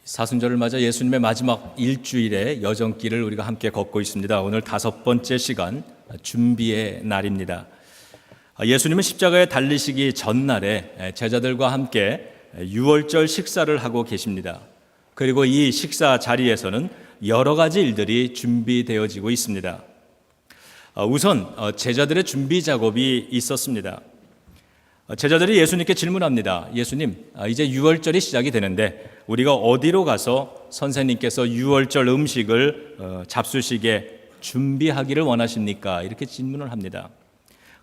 사순절을 맞아 예수님의 마지막 일주일의 여정길을 우리가 함께 걷고 있습니다. 오늘 5번째 시간, 준비의 날입니다. 예수님은 십자가에 달리시기 전날에 제자들과 함께 유월절 식사를 하고 계십니다. 그리고 이 식사 자리에서는 여러 가지 일들이 준비되어지고 있습니다. 우선 제자들의 준비 작업이 있었습니다. 제자들이 예수님께 질문합니다. 예수님, 이제 유월절이 시작이 되는데 우리가 어디로 가서 선생님께서 유월절 음식을 잡수시게 준비하기를 원하십니까? 이렇게 질문을 합니다.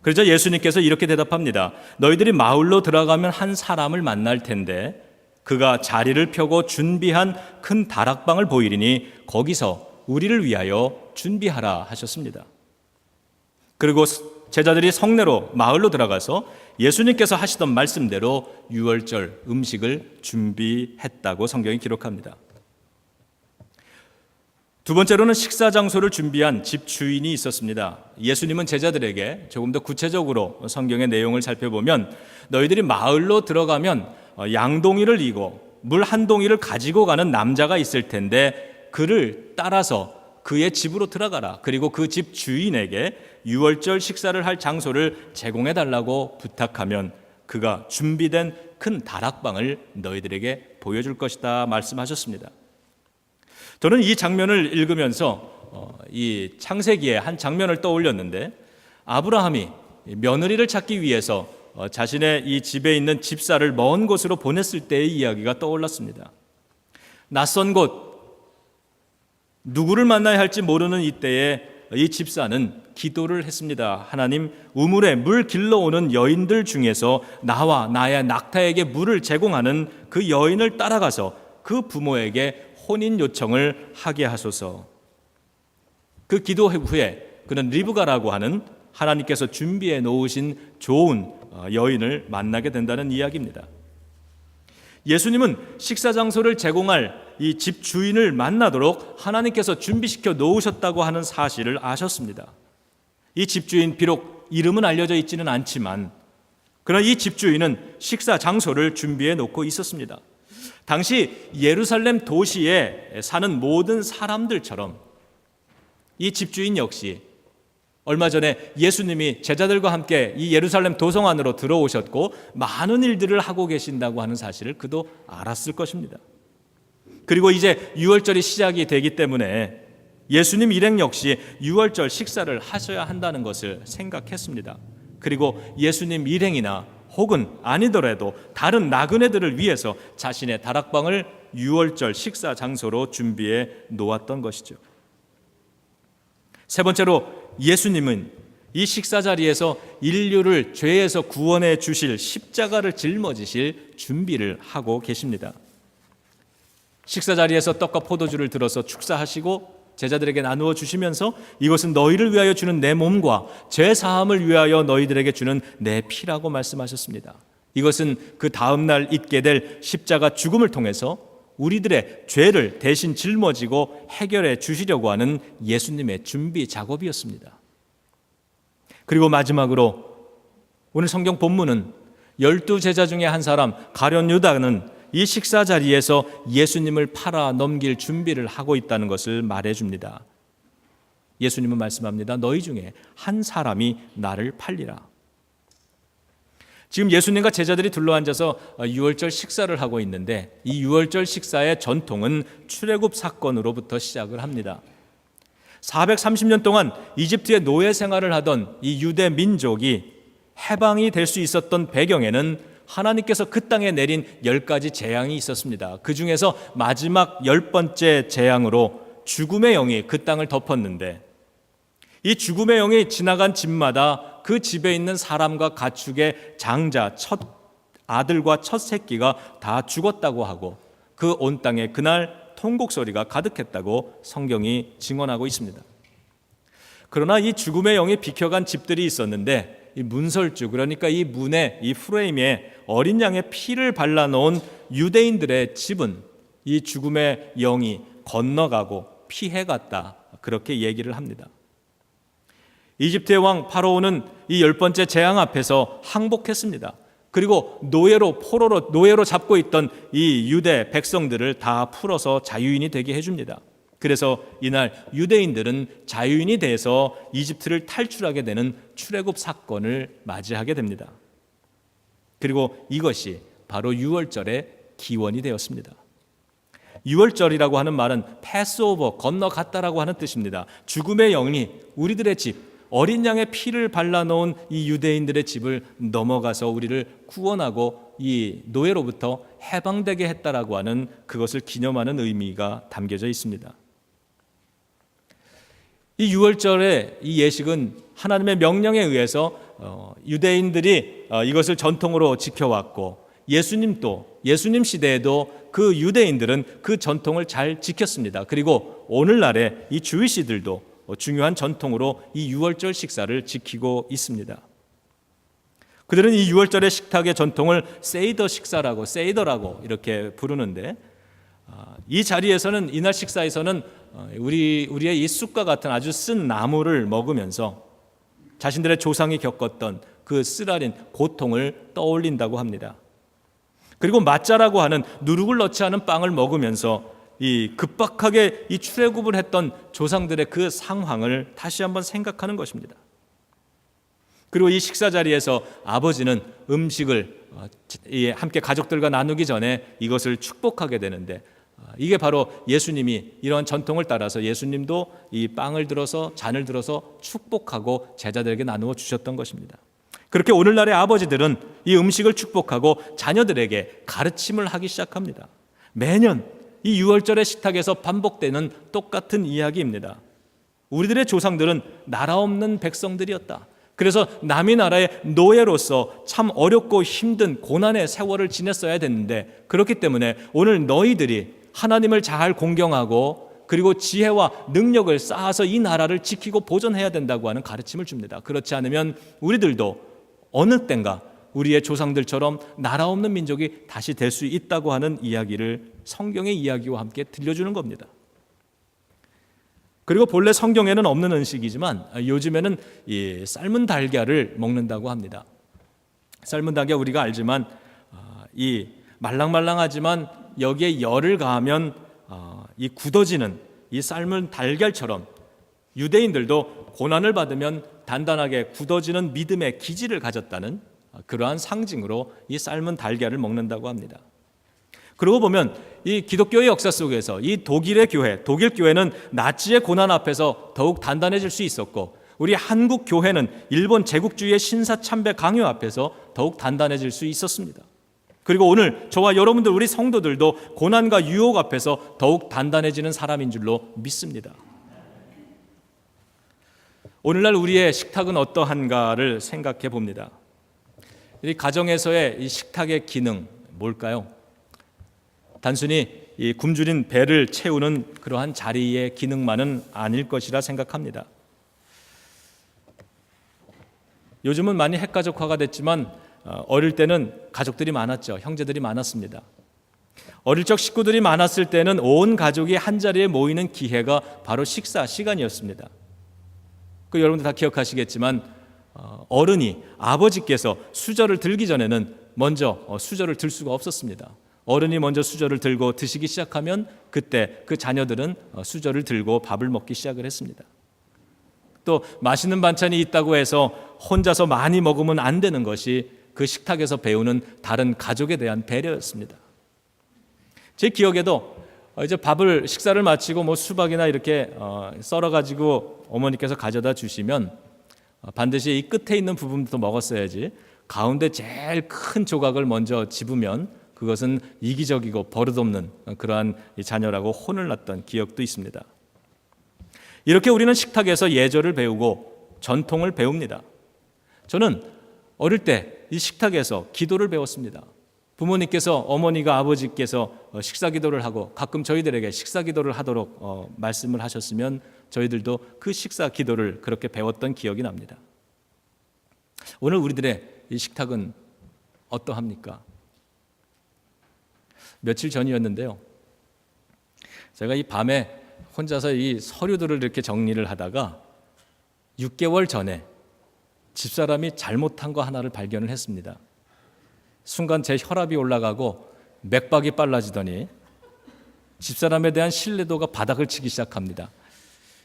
그러자 예수님께서 이렇게 대답합니다. 너희들이 마을로 들어가면 한 사람을 만날 텐데 그가 자리를 펴고 준비한 큰 다락방을 보이리니 거기서 우리를 위하여 준비하라 하셨습니다. 그리고 제자들이 성내로 마을로 들어가서 예수님께서 하시던 말씀대로 유월절 음식을 준비했다고 성경이 기록합니다. 두 번째로는 식사 장소를 준비한 집 주인이 있었습니다. 예수님은 제자들에게 조금 더 구체적으로 성경의 내용을 살펴보면 너희들이 마을로 들어가면 양동이를 이고 물 한 동이를 가지고 가는 남자가 있을 텐데 그를 따라서 그의 집으로 들어가라. 그리고 그 집 주인에게 유월절 식사를 할 장소를 제공해 달라고 부탁하면 그가 준비된 큰 다락방을 너희들에게 보여줄 것이다 말씀하셨습니다. 저는 이 장면을 읽으면서 이 창세기의 한 장면을 떠올렸는데 아브라함이 며느리를 찾기 위해서 자신의 이 집에 있는 집사를 먼 곳으로 보냈을 때의 이야기가 떠올랐습니다. 낯선 곳, 누구를 만나야 할지 모르는 이때에 이 집사는 기도를 했습니다. 하나님, 우물에 물 길러오는 여인들 중에서 나와 나의 낙타에게 물을 제공하는 그 여인을 따라가서 그 부모에게 혼인 요청을 하게 하소서. 그 기도 후에 그는 리브가라고 하는 하나님께서 준비해 놓으신 좋은 여인을 만나게 된다는 이야기입니다. 예수님은 식사 장소를 제공할 이 집 주인을 만나도록 하나님께서 준비시켜 놓으셨다고 하는 사실을 아셨습니다. 이 집주인 비록 이름은 알려져 있지는 않지만 그러나 이 집주인은 식사 장소를 준비해 놓고 있었습니다. 당시 예루살렘 도시에 사는 모든 사람들처럼 이 집주인 역시 얼마 전에 예수님이 제자들과 함께 이 예루살렘 도성 안으로 들어오셨고 많은 일들을 하고 계신다고 하는 사실을 그도 알았을 것입니다. 그리고 이제 유월절이 시작이 되기 때문에 예수님 일행 역시 유월절 식사를 하셔야 한다는 것을 생각했습니다. 그리고 예수님 일행이나 혹은 아니더라도 다른 나그네들을 위해서 자신의 다락방을 유월절 식사 장소로 준비해 놓았던 것이죠. 세 번째로 예수님은 이 식사 자리에서 인류를 죄에서 구원해 주실 십자가를 짊어지실 준비를 하고 계십니다. 식사 자리에서 떡과 포도주를 들어서 축사하시고 제자들에게 나누어 주시면서 이것은 너희를 위하여 주는 내 몸과 죄 사함을 위하여 너희들에게 주는 내 피라고 말씀하셨습니다. 이것은 그 다음 날 있게 될 십자가 죽음을 통해서 우리들의 죄를 대신 짊어지고 해결해 주시려고 하는 예수님의 준비 작업이었습니다. 그리고 마지막으로 오늘 성경 본문은 12제자 중에 한 사람 가룟 유다는 이 식사 자리에서 예수님을 팔아 넘길 준비를 하고 있다는 것을 말해줍니다. 예수님은 말씀합니다. 너희 중에 한 사람이 나를 팔리라. 지금 예수님과 제자들이 둘러앉아서 유월절 식사를 하고 있는데 이 유월절 식사의 전통은 출애굽 사건으로부터 시작을 합니다. 430년 동안 이집트의 노예 생활을 하던 이 유대 민족이 해방이 될 수 있었던 배경에는 하나님께서 그 땅에 내린 10가지 재앙이 있었습니다. 그 중에서 마지막 10번째 재앙으로 죽음의 영이 그 땅을 덮었는데 이 죽음의 영이 지나간 집마다 그 집에 있는 사람과 가축의 장자, 첫 아들과 첫 새끼가 다 죽었다고 하고 그 온 땅에 그날 통곡 소리가 가득했다고 성경이 증언하고 있습니다. 그러나 이 죽음의 영이 비켜간 집들이 있었는데 이 문설주, 그러니까 이 문에 이 프레임에 어린 양의 피를 발라놓은 유대인들의 집은 이 죽음의 영이 건너가고 피해갔다, 그렇게 얘기를 합니다. 이집트의 왕 파라오는 이 10번째 재앙 앞에서 항복했습니다. 그리고 노예로 잡고 있던 이 유대 백성들을 다 풀어서 자유인이 되게 해줍니다. 그래서 이날 유대인들은 자유인이 돼서 이집트를 탈출하게 되는 출애굽 사건을 맞이하게 됩니다. 그리고 이것이 바로 유월절의 기원이 되었습니다. 유월절이라고 하는 말은 패스오버, 건너갔다라고 하는 뜻입니다. 죽음의 영이 우리들의 집, 어린 양의 피를 발라놓은 이 유대인들의 집을 넘어가서 우리를 구원하고 이 노예로부터 해방되게 했다라고 하는 그것을 기념하는 의미가 담겨져 있습니다. 이 유월절의 이 예식은 하나님의 명령에 의해서 유대인들이 이것을 전통으로 지켜왔고 예수님 시대에도 그 유대인들은 그 전통을 잘 지켰습니다. 그리고 오늘날의 이 주위시들도 중요한 전통으로 이 유월절 식사를 지키고 있습니다. 그들은 이 유월절의 식탁의 전통을 세이더라고 이렇게 부르는데, 이 자리에서는 이날 식사에서는 우리의 이 쑥과 같은 아주 쓴 나무를 먹으면서 자신들의 조상이 겪었던 그 쓰라린 고통을 떠올린다고 합니다. 그리고 마짜라고 하는 누룩을 넣지 않은 빵을 먹으면서 이 급박하게 이 출애굽을 했던 조상들의 그 상황을 다시 한번 생각하는 것입니다. 그리고 이 식사 자리에서 아버지는 음식을 함께 가족들과 나누기 전에 이것을 축복하게 되는데, 이게 바로 예수님이 이러한 전통을 따라서 예수님도 이 빵을 들어서 잔을 들어서 축복하고 제자들에게 나누어 주셨던 것입니다. 그렇게 오늘날의 아버지들은 이 음식을 축복하고 자녀들에게 가르침을 하기 시작합니다. 매년 이 유월절의 식탁에서 반복되는 똑같은 이야기입니다. 우리들의 조상들은 나라 없는 백성들이었다. 그래서 남의 나라의 노예로서 참 어렵고 힘든 고난의 세월을 지냈어야 됐는데, 그렇기 때문에 오늘 너희들이 하나님을 잘 공경하고 그리고 지혜와 능력을 쌓아서 이 나라를 지키고 보존해야 된다고 하는 가르침을 줍니다. 그렇지 않으면 우리들도 어느 땐가 우리의 조상들처럼 나라 없는 민족이 다시 될 수 있다고 하는 이야기를 성경의 이야기와 함께 들려주는 겁니다. 그리고 본래 성경에는 없는 음식이지만 요즘에는 이 삶은 달걀을 먹는다고 합니다. 삶은 달걀 우리가 알지만 이 말랑말랑하지만 여기에 열을 가하면 이 굳어지는 이 삶은 달걀처럼 유대인들도 고난을 받으면 단단하게 굳어지는 믿음의 기질을 가졌다는 그러한 상징으로 이 삶은 달걀을 먹는다고 합니다. 그러고 보면 이 기독교의 역사 속에서 이 독일 교회는 나치의 고난 앞에서 더욱 단단해질 수 있었고, 우리 한국 교회는 일본 제국주의의 신사참배 강요 앞에서 더욱 단단해질 수 있었습니다. 그리고 오늘 저와 여러분들 우리 성도들도 고난과 유혹 앞에서 더욱 단단해지는 사람인 줄로 믿습니다. 오늘날 우리의 식탁은 어떠한가를 생각해 봅니다. 이 가정에서의 이 식탁의 기능 뭘까요? 단순히 이 굶주린 배를 채우는 그러한 자리의 기능만은 아닐 것이라 생각합니다. 요즘은 많이 핵가족화가 됐지만 어릴 때는 가족들이 많았죠. 형제들이 많았습니다. 어릴 적 식구들이 많았을 때는 온 가족이 한자리에 모이는 기회가 바로 식사 시간이었습니다. 그 여러분들 다 기억하시겠지만 어른이 아버지께서 수저를 들기 전에는 먼저 수저를 들 수가 없었습니다. 어른이 먼저 수저를 들고 드시기 시작하면 그때 그 자녀들은 수저를 들고 밥을 먹기 시작을 했습니다. 또 맛있는 반찬이 있다고 해서 혼자서 많이 먹으면 안 되는 것이 그 식탁에서 배우는 다른 가족에 대한 배려였습니다. 제 기억에도 이제 식사를 마치고 수박이나 이렇게 썰어가지고 어머니께서 가져다 주시면 반드시 이 끝에 있는 부분부터 먹었어야지 가운데 제일 큰 조각을 먼저 집으면 그것은 이기적이고 버릇없는 그러한 자녀라고 혼을 났던 기억도 있습니다. 이렇게 우리는 식탁에서 예절을 배우고 전통을 배웁니다. 저는 어릴 때 이 식탁에서 기도를 배웠습니다. 부모님께서, 어머니가, 아버지께서 식사 기도를 하고 가끔 저희들에게 식사 기도를 하도록 말씀을 하셨으면 저희들도 그 식사 기도를 그렇게 배웠던 기억이 납니다. 오늘 우리들의 이 식탁은 어떠합니까? 며칠 전이었는데요. 제가 이 밤에 혼자서 이 서류들을 이렇게 정리를 하다가 6개월 전에 집사람이 잘못한 거 하나를 발견을 했습니다. 순간 제 혈압이 올라가고 맥박이 빨라지더니 집사람에 대한 신뢰도가 바닥을 치기 시작합니다.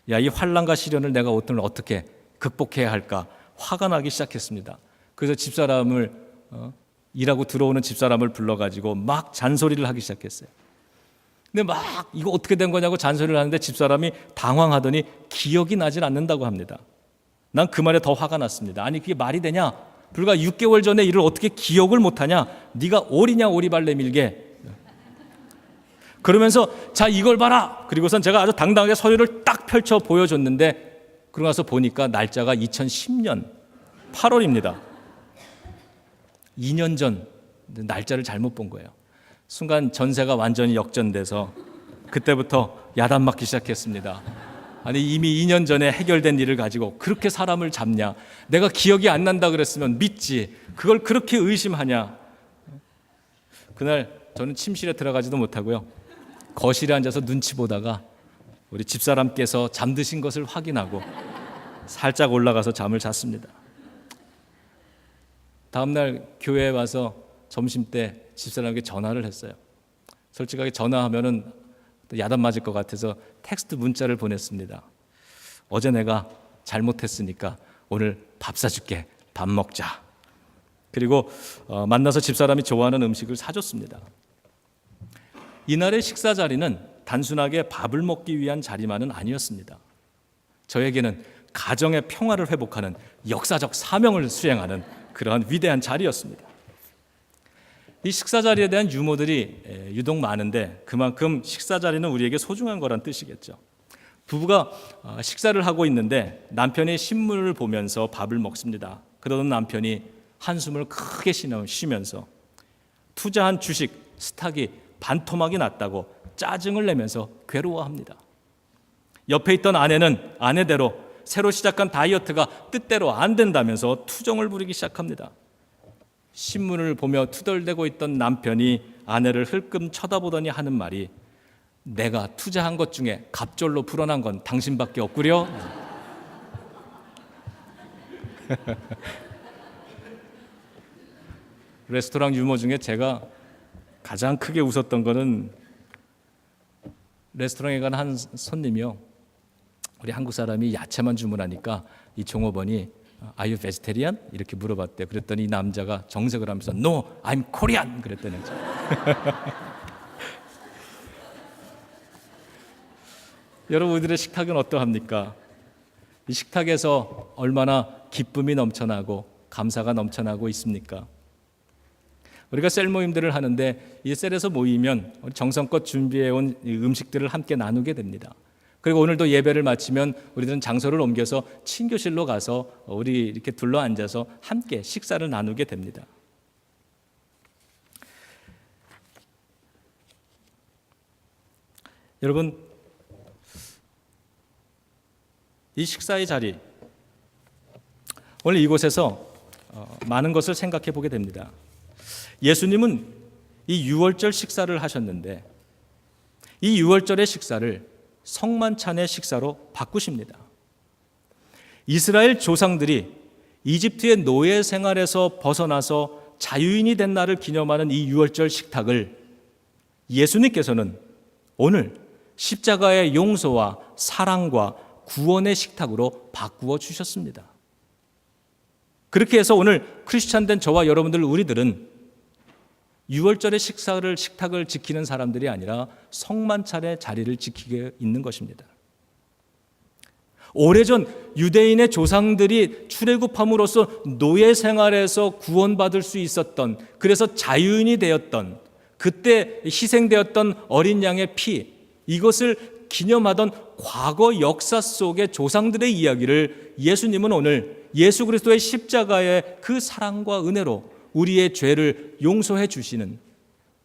야, 이 환난과 시련을 내가 오늘 어떻게 극복해야 할까? 화가 나기 시작했습니다. 그래서 집사람을 일하고 들어오는 집사람을 불러가지고 막 잔소리를 하기 시작했어요. 근데 막 이거 어떻게 된 거냐고 잔소리를 하는데 집사람이 당황하더니 기억이 나질 않는다고 합니다. 난 그 말에 더 화가 났습니다. 아니 그게 말이 되냐? 불과 6개월 전에 일을 어떻게 기억을 못하냐? 네가 오리냐 오리발레 밀게. 그러면서 자 이걸 봐라. 그리고선 제가 아주 당당하게 서류를 딱 펼쳐 보여줬는데 그러고 나서 보니까 날짜가 2010년 8월입니다. 2년 전 날짜를 잘못 본 거예요. 순간 전세가 완전히 역전돼서 그때부터 야단 맞기 시작했습니다. 아니 이미 2년 전에 해결된 일을 가지고 그렇게 사람을 잡냐? 내가 기억이 안 난다 그랬으면 믿지. 그걸 그렇게 의심하냐? 그날 저는 침실에 들어가지도 못하고요. 거실에 앉아서 눈치 보다가 우리 집사람께서 잠드신 것을 확인하고 살짝 올라가서 잠을 잤습니다. 다음날 교회에 와서 점심때 집사람에게 전화를 했어요. 솔직하게 전화하면은 야단 맞을 것 같아서 텍스트 문자를 보냈습니다. 어제 내가 잘못했으니까 오늘 밥 사줄게. 밥 먹자. 그리고 만나서 집사람이 좋아하는 음식을 사줬습니다. 이날의 식사 자리는 단순하게 밥을 먹기 위한 자리만은 아니었습니다. 저에게는 가정의 평화를 회복하는 역사적 사명을 수행하는 그러한 위대한 자리였습니다. 이 식사 자리에 대한 유머들이 유독 많은데 그만큼 식사 자리는 우리에게 소중한 거란 뜻이겠죠. 부부가 식사를 하고 있는데 남편이 신문을 보면서 밥을 먹습니다. 그러던 남편이 한숨을 크게 쉬면서 투자한 주식 스탁이 반토막이 났다고 짜증을 내면서 괴로워합니다. 옆에 있던 아내는 아내대로 새로 시작한 다이어트가 뜻대로 안 된다면서 투정을 부리기 시작합니다. 신문을 보며 투덜대고 있던 남편이 아내를 흘끔 쳐다보더니 하는 말이 내가 투자한 것 중에 갑절로 불어난 건 당신밖에 없구려. 레스토랑 유머 중에 제가 가장 크게 웃었던 거는 레스토랑에 간 한 손님이요. 우리 한국 사람이 야채만 주문하니까 이 종업원이 Are you vegetarian? 이렇게 물어봤대요. 그랬더니 이 남자가 정색을 하면서 No, I'm Korean! 그랬더니 여러분 우리들의 식탁은 어떠합니까? 이 식탁에서 얼마나 기쁨이 넘쳐나고 감사가 넘쳐나고 있습니까? 우리가 셀 모임들을 하는데 이 셀에서 모이면 정성껏 준비해온 음식들을 함께 나누게 됩니다. 그리고 오늘도 예배를 마치면 우리들은 장소를 옮겨서 친교실로 가서 우리 이렇게 둘러 앉아서 함께 식사를 나누게 됩니다. 여러분, 이 식사의 자리, 오늘 이곳에서 많은 것을 생각해 보게 됩니다. 예수님은 이 유월절 식사를 하셨는데 이 유월절의 식사를 성만찬의 식사로 바꾸십니다. 이스라엘 조상들이 이집트의 노예 생활에서 벗어나서 자유인이 된 날을 기념하는 이 유월절 식탁을 예수님께서는 오늘 십자가의 용서와 사랑과 구원의 식탁으로 바꾸어 주셨습니다. 그렇게 해서 오늘 크리스찬 된 저와 여러분들 우리들은 유월절의 식탁을 지키는 사람들이 아니라 성만찬의 자리를 지키게 있는 것입니다. 오래전 유대인의 조상들이 출애굽함으로써 노예 생활에서 구원받을 수 있었던, 그래서 자유인이 되었던, 그때 희생되었던 어린 양의 피, 이것을 기념하던 과거 역사 속의 조상들의 이야기를 예수님은 오늘 예수 그리스도의 십자가의 그 사랑과 은혜로 우리의 죄를 용서해 주시는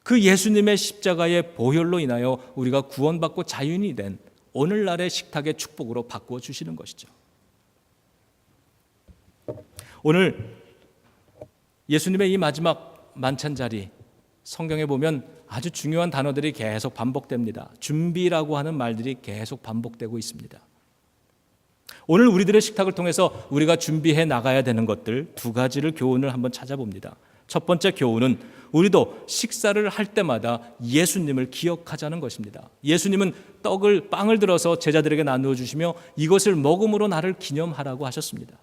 그 예수님의 십자가의 보혈로 인하여 우리가 구원받고 자유인이 된 오늘날의 식탁의 축복으로 바꾸어 주시는 것이죠. 오늘 예수님의 이 마지막 만찬 자리, 성경에 보면 아주 중요한 단어들이 계속 반복됩니다. 준비라고 하는 말들이 계속 반복되고 있습니다. 오늘 우리들의 식탁을 통해서 우리가 준비해 나가야 되는 것들 두 가지를 교훈을 한번 찾아봅니다. 첫 번째 교훈은 우리도 식사를 할 때마다 예수님을 기억하자는 것입니다. 예수님은 빵을 들어서 제자들에게 나누어 주시며 이것을 먹음으로 나를 기념하라고 하셨습니다.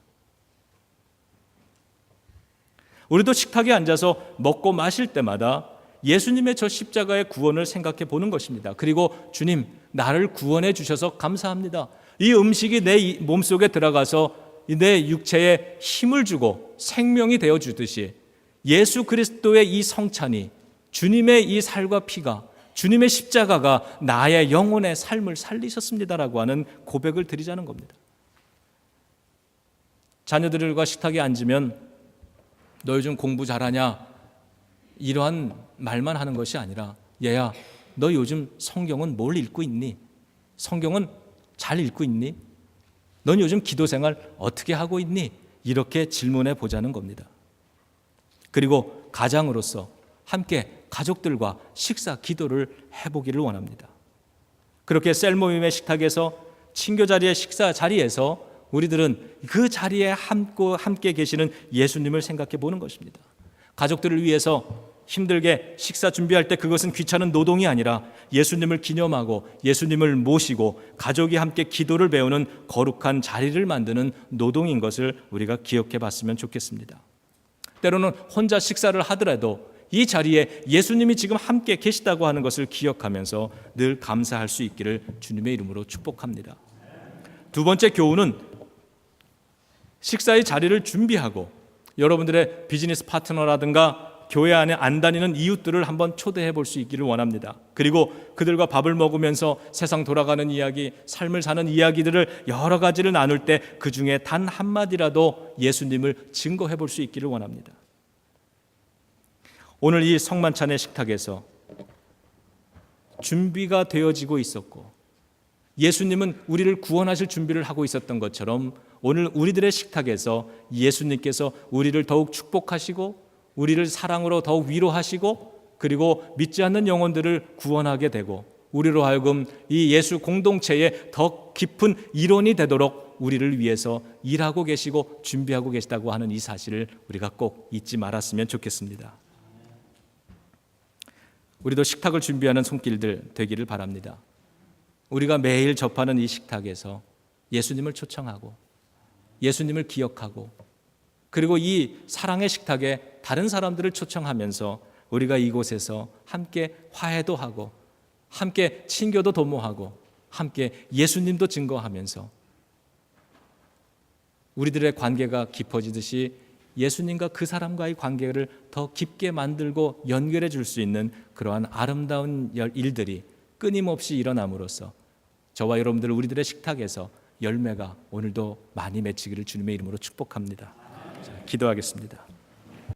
우리도 식탁에 앉아서 먹고 마실 때마다 예수님의 저 십자가의 구원을 생각해 보는 것입니다. 그리고 주님, 나를 구원해 주셔서 감사합니다. 이 음식이 내 몸속에 들어가서 내 육체에 힘을 주고 생명이 되어 주듯이 예수 그리스도의 이 성찬이, 주님의 이 살과 피가, 주님의 십자가가 나의 영혼의 삶을 살리셨습니다라고 하는 고백을 드리자는 겁니다. 자녀들과 식탁에 앉으면 너 요즘 공부 잘하냐? 이러한 말만 하는 것이 아니라, 얘야, 너 요즘 성경은 뭘 읽고 있니? 성경은 잘 읽고 있니? 넌 요즘 기도 생활 어떻게 하고 있니? 이렇게 질문해 보자는 겁니다. 그리고 가장으로서 함께 가족들과 식사 기도를 해보기를 원합니다. 그렇게 셀 모임의 식탁에서, 친교 자리의 식사 자리에서 우리들은 그 자리에 함께 계시는 예수님을 생각해 보는 것입니다. 가족들을 위해서 힘들게 식사 준비할 때 그것은 귀찮은 노동이 아니라 예수님을 기념하고 예수님을 모시고 가족이 함께 기도를 배우는 거룩한 자리를 만드는 노동인 것을 우리가 기억해 봤으면 좋겠습니다. 때로는 혼자 식사를 하더라도 이 자리에 예수님이 지금 함께 계시다고 하는 것을 기억하면서 늘 감사할 수 있기를 주님의 이름으로 축복합니다. 두 번째 교훈은 식사의 자리를 준비하고 여러분들의 비즈니스 파트너라든가 교회 안에 안 다니는 이웃들을 한번 초대해 볼 수 있기를 원합니다. 그리고 그들과 밥을 먹으면서 세상 돌아가는 이야기, 삶을 사는 이야기들을 여러 가지를 나눌 때 그 중에 단 한마디라도 예수님을 증거해 볼 수 있기를 원합니다. 오늘 이 성만찬의 식탁에서 준비가 되어지고 있었고 예수님은 우리를 구원하실 준비를 하고 있었던 것처럼 오늘 우리들의 식탁에서 예수님께서 우리를 더욱 축복하시고 우리를 사랑으로 더욱 위로하시고 그리고 믿지 않는 영혼들을 구원하게 되고 우리로 하여금 이 예수 공동체의 더 깊은 일원이 되도록 우리를 위해서 일하고 계시고 준비하고 계시다고 하는 이 사실을 우리가 꼭 잊지 말았으면 좋겠습니다. 우리도 식탁을 준비하는 손길들 되기를 바랍니다. 우리가 매일 접하는 이 식탁에서 예수님을 초청하고 예수님을 기억하고 그리고 이 사랑의 식탁에 다른 사람들을 초청하면서 우리가 이곳에서 함께 화해도 하고 함께 친교도 도모하고 함께 예수님도 증거하면서 우리들의 관계가 깊어지듯이 예수님과 그 사람과의 관계를 더 깊게 만들고 연결해 줄 수 있는 그러한 아름다운 일들이 끊임없이 일어남으로써 저와 여러분들 우리들의 식탁에서 열매가 오늘도 많이 맺히기를 주님의 이름으로 축복합니다. 자, 기도하겠습니다.